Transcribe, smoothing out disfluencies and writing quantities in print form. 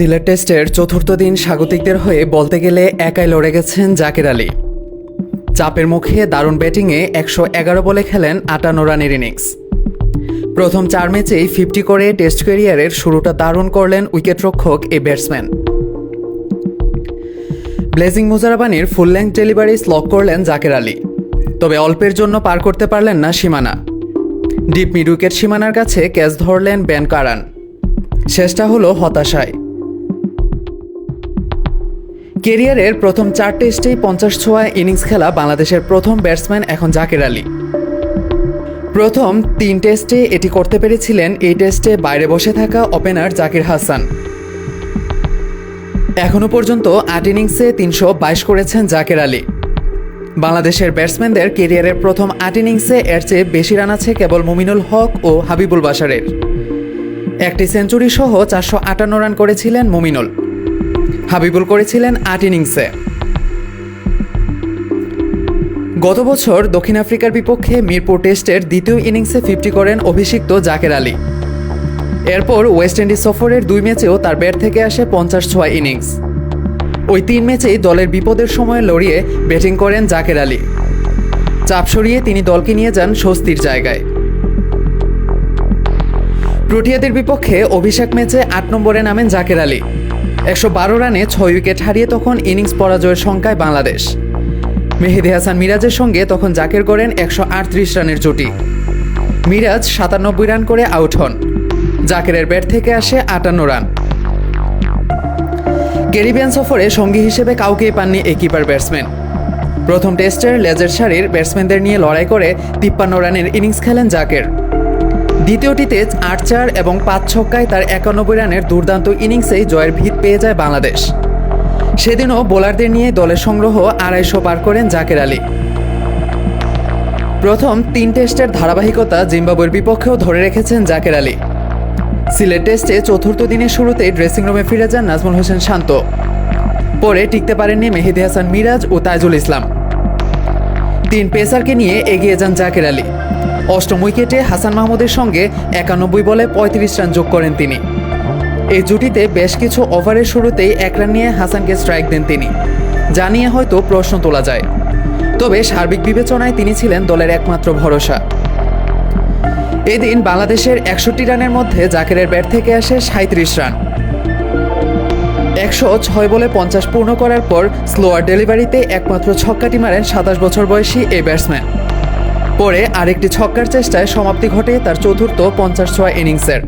সিলেট টেস্টের চতুর্থ দিন স্বাগতিকদের হয়ে বলতে গেলে একাই লড়ে গেছেন জাকের আলী। চাপের মুখে দারুণ ব্যাটিংয়ে ১১১ বলে খেলেন ৫৮ রানের ইনিংস। প্রথম ৪ ম্যাচেই 50 করে টেস্ট ক্যারিয়ারের শুরুটা দারুণ করলেন উইকেটরক্ষক এই ব্যাটসম্যান। ব্লেজিং মুজারাবানির ফুল লেংথ ডেলিভারি স্লক করলেন জাকের আলী, তবে অল্পের জন্য পার করতে পারলেন না সীমানা। ডিপ মিড উইকেট সীমানার কাছে ক্যাচ ধরলেন বেন কারান। শেষটা হলো হতাশায়। ক্যারিয়ারের প্রথম 4 টেস্টেই 50 ছোঁয়া ইনিংস খেলা বাংলাদেশের প্রথম ব্যাটসম্যান এখন জাকের আলী। প্রথম 3 টেস্টে এটি করতে পেরেছিলেন এই টেস্টে বাইরে বসে থাকা ওপেনার জাকির হাসান। এখনও পর্যন্ত 8 ইনিংসে 322 করেছেন জাকের আলী। বাংলাদেশের ব্যাটসম্যানদের ক্যারিয়ারের প্রথম 8 ইনিংসে এর চেয়ে বেশি রান আছে কেবল মুমিনুল হক ও হাবিবুল বাশারের। একটি সেঞ্চুরি সহ 458 রান করেছিলেন মুমিনুল। হাবিবুল করেছিলেন 8 ইনিংসে। গত বছর দক্ষিণ আফ্রিকার বিপক্ষে মিরপুর টেস্টের দ্বিতীয় ইনিংসে 50 করেন অভিষিক্ত জাকের আলী। এরপর ওয়েস্ট ইন্ডিজ সফরের 2 ম্যাচেও তার ব্যাট থেকে আসে 50 ছোঁয়া ইনিংস। ওই 3 ম্যাচেই দলের বিপদের সময় লড়িয়ে ব্যাটিং করেন জাকের আলী। চাপ সরিয়ে তিনি দলকে নিয়ে যান স্বস্তির জায়গায়। প্রোটিয়াদের বিপক্ষে অভিষেক ম্যাচে 8 নম্বরে নামেন জাকের আলী। 112 রানে 6 উইকেট হারিয়ে তখন ইনিংস পরাজয়ের সংখ্যায় বাংলাদেশ। মেহেদী হাসান মিরাজের সঙ্গে তখন জাকের করেন 138 রানের জুটি। মিরাজ 97 রান করে আউট হন। জাকেরের ব্যাট থেকে আসে 58 রান। ক্যারিবিয়ান সফরে সঙ্গী হিসেবে কাউকেই পাননি এই কিপার ব্যাটসম্যান। প্রথম টেস্টের লেজের সারির ব্যাটসম্যানদের নিয়ে লড়াই করে 53 রানের ইনিংস খেলেন জাকের। দ্বিতীয়টিতে 8-4 এবং 5 ছক্কায় তার 91 রানের দুর্দান্ত ইনিংসেই জয়ের ভিত পেয়ে যায় বাংলাদেশ। সেদিনও বোলারদের নিয়ে দলের সংগ্রহ 250 পার করেন জাকের আলী। প্রথম 3 টেস্টের ধারাবাহিকতা জিম্বাবুয়ের বিপক্ষেও ধরে রেখেছেন জাকের আলী। সিলেট টেস্টে চতুর্থ দিনের শুরুতেই ড্রেসিং রুমে ফিরে যান নাজমুল হোসেন শান্ত। পরে টিকতে পারেননি মেহেদী হাসান মিরাজ ও তাইজুল ইসলাম। 3 পেসারকে নিয়ে এগিয়ে যান জাকের আলী। অষ্টম উইকেটে হাসান মাহমুদের সঙ্গে 91 বলে 35 রান যোগ করেন তিনি। এই জুটিতে বেশ কিছু ওভারের শুরুতেই 1 রান নিয়ে হাসানকে স্ট্রাইক দেন তিনি, যা নিয়ে হয়তো প্রশ্ন তোলা যায়। তবে সার্বিক বিবেচনায় তিনি ছিলেন দলের একমাত্র ভরসা। এদিন বাংলাদেশের 61 রানের মধ্যে জাকেরের ব্যাট থেকে আসে 37 রান। 106 বলে 50 পূর্ণ করার পর স্লোয়ার ডেলিভারিতে একমাত্র ছক্কাটি মারেন 27 বছর বয়সী এই ব্যাটসম্যান। পরে আরেকটি ছক্কার চেষ্টায় সমাপ্তি ঘটে তার চতুর্থ 50 ছোঁয়া ইনিংসের।